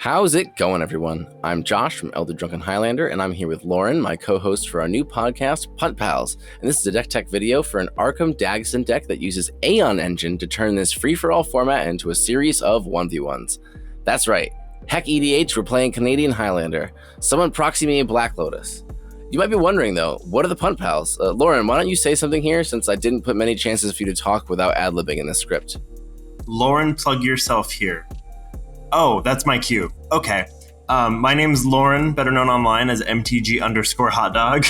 How's it going, everyone? I'm Josh from Elder Drunken Highlander, and I'm here with Loren, my co-host for our new podcast, Punt Pals. And this is a deck tech video for an Arkham Dagston deck that uses Aeon Engine to turn this free-for-all format into a series of 1v1s. That's right. Heck EDH, we're playing Canadian Highlander. Someone proxy me a Black Lotus. You might be wondering, though, what are the Punt Pals? Loren, why don't you say something here, since I didn't put many chances for you to talk without ad-libbing in the script? Loren, plug yourself here. Oh, that's my cue. Okay. My name's Loren, better known online as MTG_hotdog.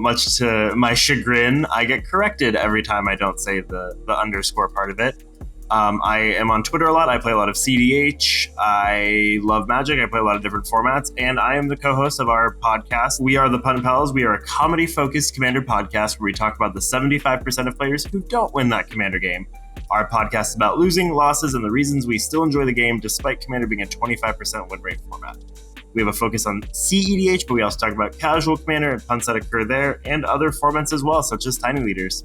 Much to my chagrin, I get corrected every time I don't say the underscore part of it. I am on Twitter a lot. I play a lot of CDH. I love Magic. I play a lot of different formats. And I am the co-host of our podcast. We are the Punt Pals. We are a comedy-focused Commander podcast where we talk about the 75% of players who don't win that Commander game. Our podcast is about losing, losses, and the reasons we still enjoy the game despite Commander being a 25% win rate format. We have a focus on CEDH, but we also talk about casual Commander and punts that occur there, and other formats as well, such as Tiny Leaders.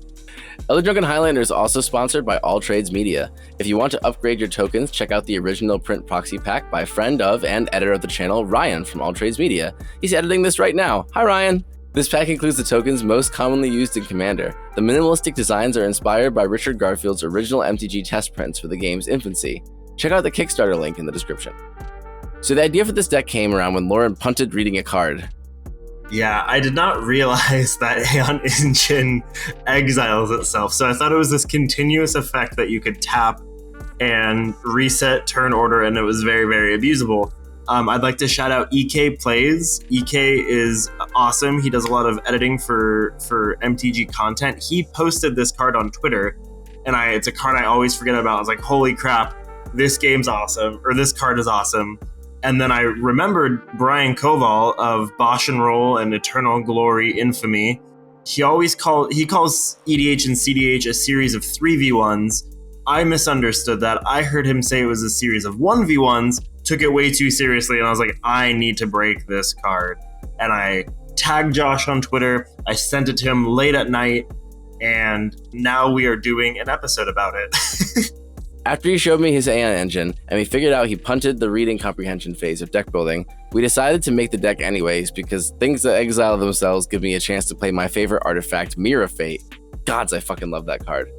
Elder Drunken Highlander is also sponsored by All Trades Media. If you want to upgrade your tokens, check out the original print proxy pack by friend of and editor of the channel, Ryan from All Trades Media. He's editing this right now. Hi, Ryan! This pack includes the tokens most commonly used in Commander. The minimalistic designs are inspired by Richard Garfield's original MTG test prints for the game's infancy. Check out the Kickstarter link in the description. So the idea for this deck came around when Loren punted reading a card. Yeah, I did not realize that Aeon Engine exiles itself, so I thought it was this continuous effect that you could tap and reset turn order, and it was very, very abusable. I'd like to shout out EK Plays. EK is awesome. He does a lot of editing for MTG content. He posted this card on Twitter, and it's a card I always forget about. I was like, holy crap, this game's awesome, or this card is awesome. And then I remembered Brian Koval of Bosch and Roll and Eternal Glory Infamy. He calls EDH and CDH a series of 3v1s. I misunderstood that. I heard him say it was a series of 1v1s, took it way too seriously, and I was like, I need to break this card. And I tagged Josh on Twitter, I sent it to him late at night, and now we are doing an episode about it. After he showed me his Aeon Engine, and we figured out he punted the reading comprehension phase of deck building, we decided to make the deck anyways, because things that exile themselves give me a chance to play my favorite artifact, Mirror of Fate. Gods, I fucking love that card.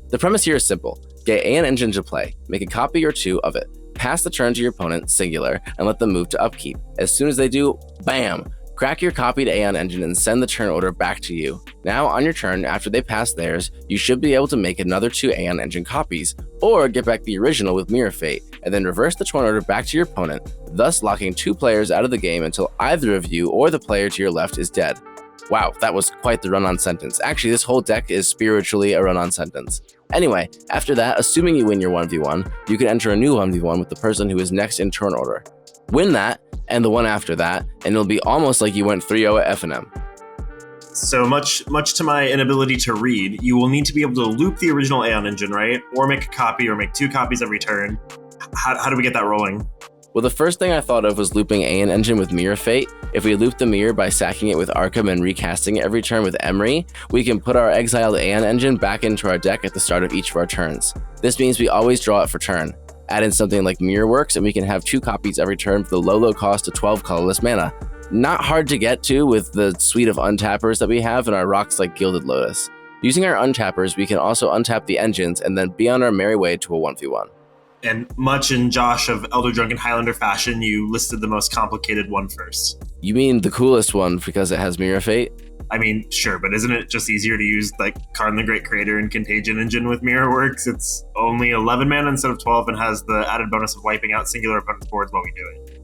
The premise here is simple. Get Aeon Engine to play, make a copy or two of it, pass the turn to your opponent, singular, and let them move to upkeep. As soon as they do, bam! Crack your copied Aeon Engine and send the turn order back to you. Now, on your turn, after they pass theirs, you should be able to make another 2 Aeon Engine copies, or get back the original with Mirror Fate, and then reverse the turn order back to your opponent, thus locking 2 players out of the game until either of you or the player to your left is dead. Wow, that was quite the run-on sentence. Actually, this whole deck is spiritually a run-on sentence. Anyway, after that, assuming you win your 1v1, you can enter a new 1v1 with the person who is next in turn order. Win that, and the one after that, and it'll be almost like you went 3-0 at F&M. So much to my inability to read, you will need to be able to loop the original Aeon Engine, right? Or make a copy, or make 2 copies every turn. How do we get that rolling? Well, the first thing I thought of was looping Aeon Engine with Mirror Fate. If we loop the mirror by sacking it with Arkham and recasting it every turn with Emery, we can put our exiled Aeon Engine back into our deck at the start of each of our turns. This means we always draw it for turn. Add in something like Mirror Works, and we can have 2 copies every turn for the low cost of 12 colorless mana. Not hard to get to with the suite of untappers that we have in our rocks like Gilded Lotus. Using our untappers, we can also untap the engines and then be on our merry way to a 1v1. And much in Josh of Elder Drunken Highlander fashion, you listed the most complicated one first. You mean the coolest one because it has Mirror Fate? I mean, sure, but isn't it just easier to use like Karn the Great Creator and Contagion Engine with Mirror Works? It's only 11 mana instead of 12 and has the added bonus of wiping out singular opponent's boards while we do it.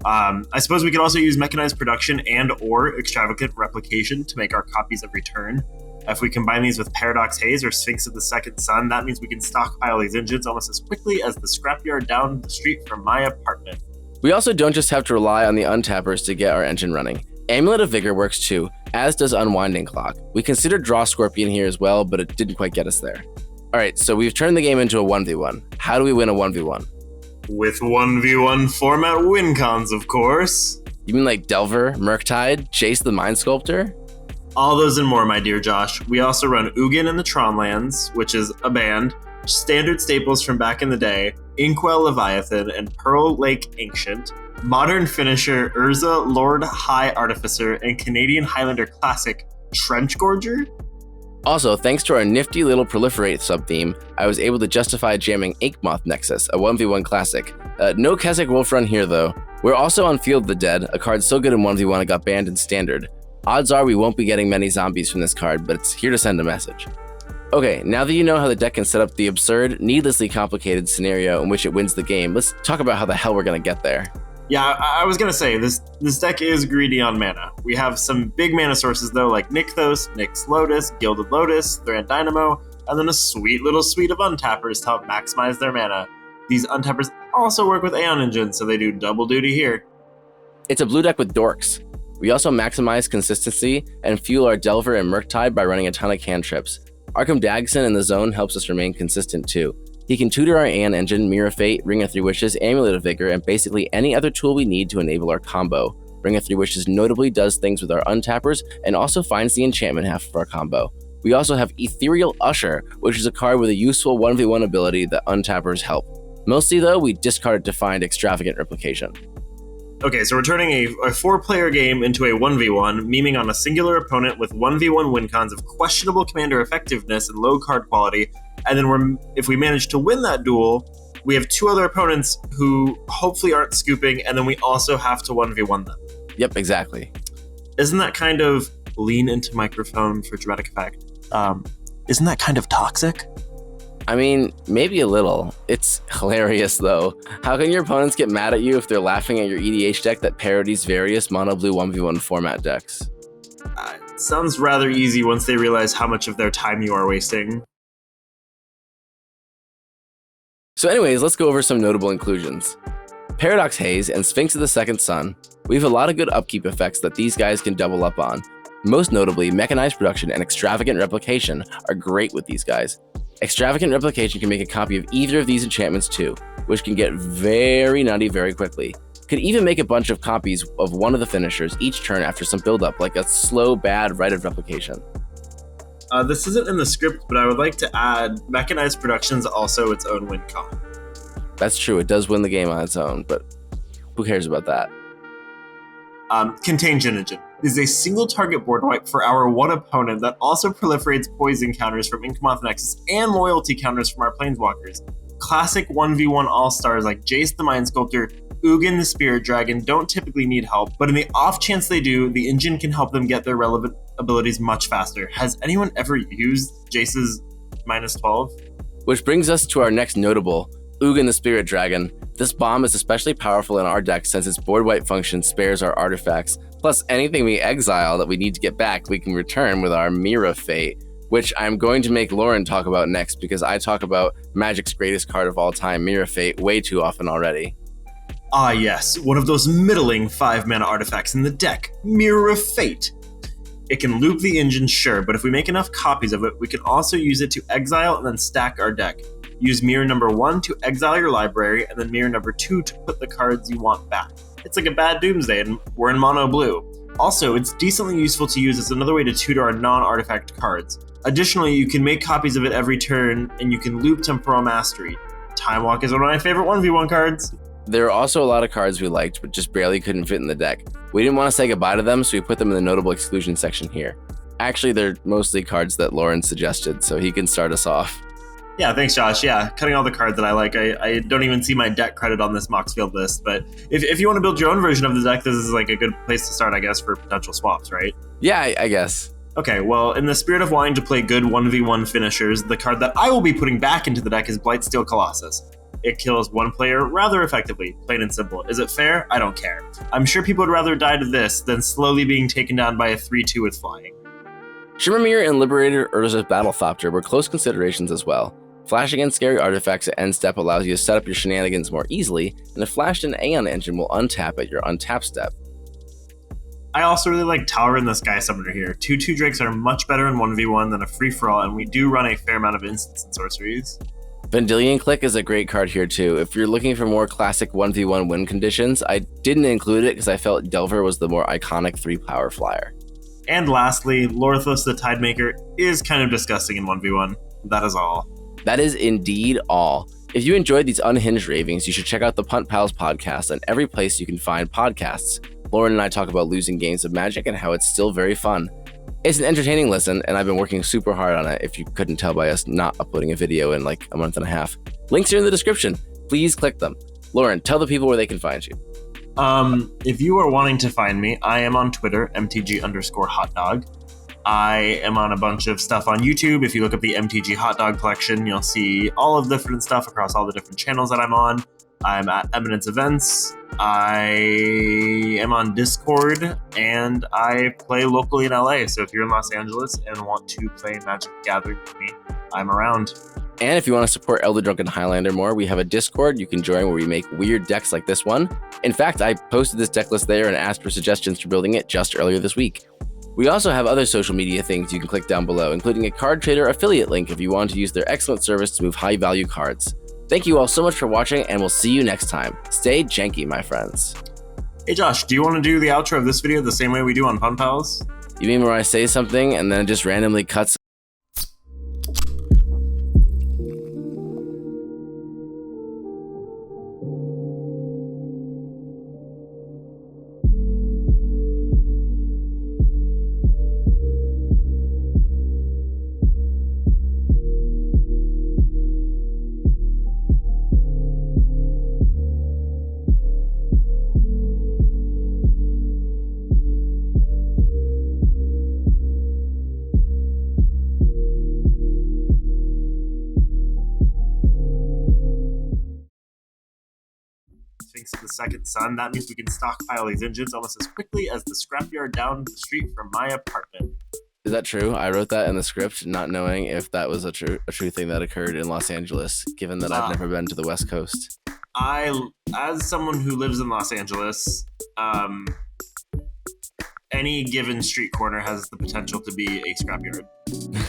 I suppose we could also use Mechanized Production and or Extravagant Replication to make our copies every turn. If we combine these with Paradox Haze or Sphinx of the Second Sun, that means we can stockpile these engines almost as quickly as the scrapyard down the street from my apartment. We also don't just have to rely on the untappers to get our engine running. Amulet of Vigor works too, as does Unwinding Clock. We considered Draw Scorpion here as well, but it didn't quite get us there. Alright, so we've turned the game into a 1v1. How do we win a 1v1? With 1v1 format win cons, of course. You mean like Delver, Murktide, Jace the Mind Sculptor? All those and more, my dear Josh. We also run Ugin and the Tronlands, which is a band, standard staples from back in the day, Inkwell Leviathan, and Pearl Lake Ancient, modern finisher Urza Lord High Artificer, and Canadian Highlander classic Trench Gorger. Also, thanks to our nifty little proliferate sub-theme, I was able to justify jamming Inkmoth Nexus, a 1v1 classic. No Keswick Wolf Run here though. We're also on Field of the Dead, a card so good in 1v1 it got banned in Standard. Odds are we won't be getting many zombies from this card, but it's here to send a message. Okay, now that you know how the deck can set up the absurd, needlessly complicated scenario in which it wins the game, let's talk about how the hell we're gonna get there. Yeah, I was gonna say, this deck is greedy on mana. We have some big mana sources though, like Nykthos, Nyx Lotus, Gilded Lotus, Thran Dynamo, and then a sweet little suite of untappers to help maximize their mana. These untappers also work with Aeon Engine, so they do double duty here. It's a blue deck with dorks. We also maximize consistency and fuel our Delver and Murktide by running a ton of cantrips. Arkham Dagson in the zone helps us remain consistent too. He can tutor our Aeon Engine, Mirror Fate, Ring of Three Wishes, Amulet of Vigor, and basically any other tool we need to enable our combo. Ring of Three Wishes notably does things with our untappers and also finds the enchantment half of our combo. We also have Ethereal Usher, which is a card with a useful 1v1 ability that untappers help. Mostly though, we discard to find Extravagant Replication. Okay, so we're turning a 4-player game into a 1v1, memeing on a singular opponent with 1v1 win cons of questionable commander effectiveness and low card quality, and then if we manage to win that duel, we have 2 other opponents who hopefully aren't scooping, and then we also have to 1v1 them. Yep, exactly. Isn't that kind of, lean into microphone for dramatic effect, isn't that kind of toxic? I mean, maybe a little. It's hilarious though. How can your opponents get mad at you if they're laughing at your EDH deck that parodies various mono blue 1v1 format decks? It sounds rather easy once they realize how much of their time you are wasting. So anyways, let's go over some notable inclusions. Paradox Haze and Sphinx of the Second Sun. We have a lot of good upkeep effects that these guys can double up on. Most notably, Mechanized Production and Extravagant Replication are great with these guys. Extravagant Replication can make a copy of either of these enchantments too, which can get very nutty very quickly. Could even make a bunch of copies of one of the finishers each turn after some buildup, like a slow, bad Rite of Replication. This isn't in the script, but I would like to add Mechanized Production's also its own win con. That's true, it does win the game on its own, but who cares about that? Contagion Engine is a single target board wipe for our one opponent that also proliferates poison counters from Inkmoth Nexus and loyalty counters from our planeswalkers. Classic 1v1 all-stars like Jace the Mind Sculptor, Ugin the Spirit Dragon don't typically need help, but in the off chance they do, the engine can help them get their relevant abilities much faster. Has anyone ever used Jace's -12? Which brings us to our next notable, Ugin the Spirit Dragon. This bomb is especially powerful in our deck since its board wipe function spares our artifacts, plus anything we exile that we need to get back we can return with our Mirror Fate, which I'm going to make Loren talk about next because I talk about Magic's greatest card of all time, Mirror Fate, way too often already. Ah yes, one of those middling 5-mana artifacts in the deck, Mirror of Fate. It can loop the engine, sure, but if we make enough copies of it, we can also use it to exile and then stack our deck. Use mirror number 1 to exile your library, and then mirror number 2 to put the cards you want back. It's like a bad Doomsday, and we're in mono blue. Also, it's decently useful to use as another way to tutor our non-artifact cards. Additionally, you can make copies of it every turn, and you can loop Temporal Mastery. Time Walk is one of my favorite 1v1 cards. There are also a lot of cards we liked, but just barely couldn't fit in the deck. We didn't want to say goodbye to them, so we put them in the notable exclusion section here. Actually, they're mostly cards that Loren suggested, so he can start us off. Yeah, thanks, Josh. Yeah, cutting all the cards that I like. I don't even see my deck credit on this Moxfield list, but if you want to build your own version of the deck, this is like a good place to start, I guess, for potential swaps, right? Yeah, I guess. Okay, well, in the spirit of wanting to play good 1v1 finishers, the card that I will be putting back into the deck is Blightsteel Colossus. It kills one player rather effectively, plain and simple. Is it fair? I don't care. I'm sure people would rather die to this than slowly being taken down by a 3-2 with flying. Shimmermere and Liberator Urza's Battlethopter were close considerations as well. Flash against scary artifacts at end step allows you to set up your shenanigans more easily, and a flashed in Aeon Engine will untap at your untap step. I also really like Tower in the Sky Summoner here. 2/2 Drakes are much better in 1v1 than a free-for-all, and we do run a fair amount of instants and sorceries. Vendilion Click is a great card here too. If you're looking for more classic 1v1 win conditions, I didn't include it because I felt Delver was the more iconic 3-power flyer. And lastly, Lorthos the Tidemaker is kind of disgusting in 1v1. That is all. That is indeed all. If you enjoyed these unhinged ravings, you should check out the Punt Pals podcast on every place you can find podcasts. Loren and I talk about losing games of Magic and how it's still very fun. It's an entertaining listen, and I've been working super hard on it, if you couldn't tell by us not uploading a video in like a month and a half. Links are in the description. Please click them. Loren, tell the people where they can find you. If you are wanting to find me, I am on Twitter, MTG_hotdog. I am on a bunch of stuff on YouTube. If you look up the MTG Hot Dog Collection, you'll see all of the different stuff across all the different channels that I'm on. I'm at Eminence Events. I am on Discord, and I play locally in LA. So if you're in Los Angeles and want to play Magic the Gathering with me, I'm around. And if you want to support Elder Drunken Highlander more, we have a Discord you can join where we make weird decks like this one. In fact, I posted this deck list there and asked for suggestions for building it just earlier this week. We also have other social media things you can click down below, including a card trader affiliate link if you want to use their excellent service to move high-value cards. Thank you all so much for watching, and we'll see you next time. Stay janky, my friends. Hey Josh, do you want to do the outro of this video the same way we do on Punt Pals? You mean where I say something and then it just randomly cuts Sphinx of the Second Sun. That means we can stockpile these engines almost as quickly as the scrapyard down the street from my apartment. Is that true? I wrote that in the script, not knowing if that was a true thing that occurred in Los Angeles, given that I've never been to the West Coast. As someone who lives in Los Angeles, any given street corner has the potential to be a scrapyard.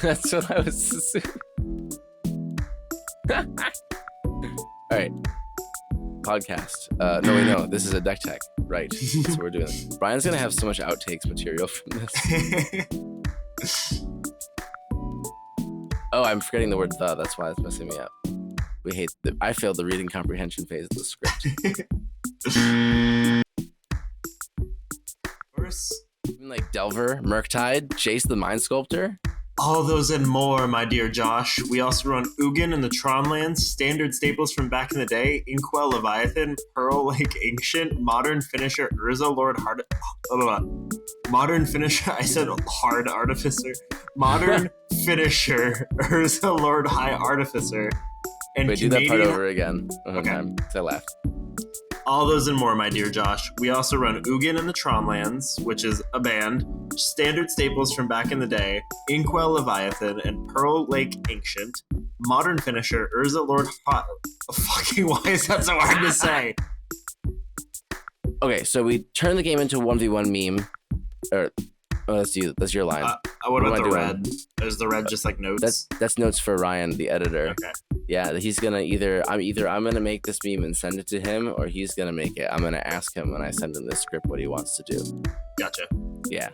That's what I was assuming. All right. Podcast. No, this is a deck tech. Right. That's what we're doing. Brian's going to have so much outtakes material from this. Oh, I'm forgetting the word the. That's why it's messing me up. I failed the reading comprehension phase of the script. Even like Delver, Murktide, Jace the Mind Sculptor. All those and more, my dear Josh. We also run Ugin and the Tronlands, standard staples from back in the day, Inkwell Leviathan, Pearl Lake Ancient, Modern Finisher, Urza Lord Hard... Modern Finisher... I said Hard Artificer. Modern Finisher, Urza Lord High Artificer, and Wait, Canadian... do that part over again. Okay. Time, 'cause I laughed. All those and more, my dear Josh. We also run Ugin and the Tronlands, which is a band, standard staples from back in the day, Inkwell Leviathan, and Pearl Lake Ancient, Modern Finisher, Urza Lord Hot... Fucking, why is that so hard to say? Okay, so we turn the game into a 1v1 meme. That's you. That's your line. What about the red? Is the red just like notes? That's notes for Ryan, the editor. Okay. Yeah, he's gonna I'm gonna make this meme and send it to him, or he's gonna make it. I'm gonna ask him when I send him this script what he wants to do. Gotcha. Yeah.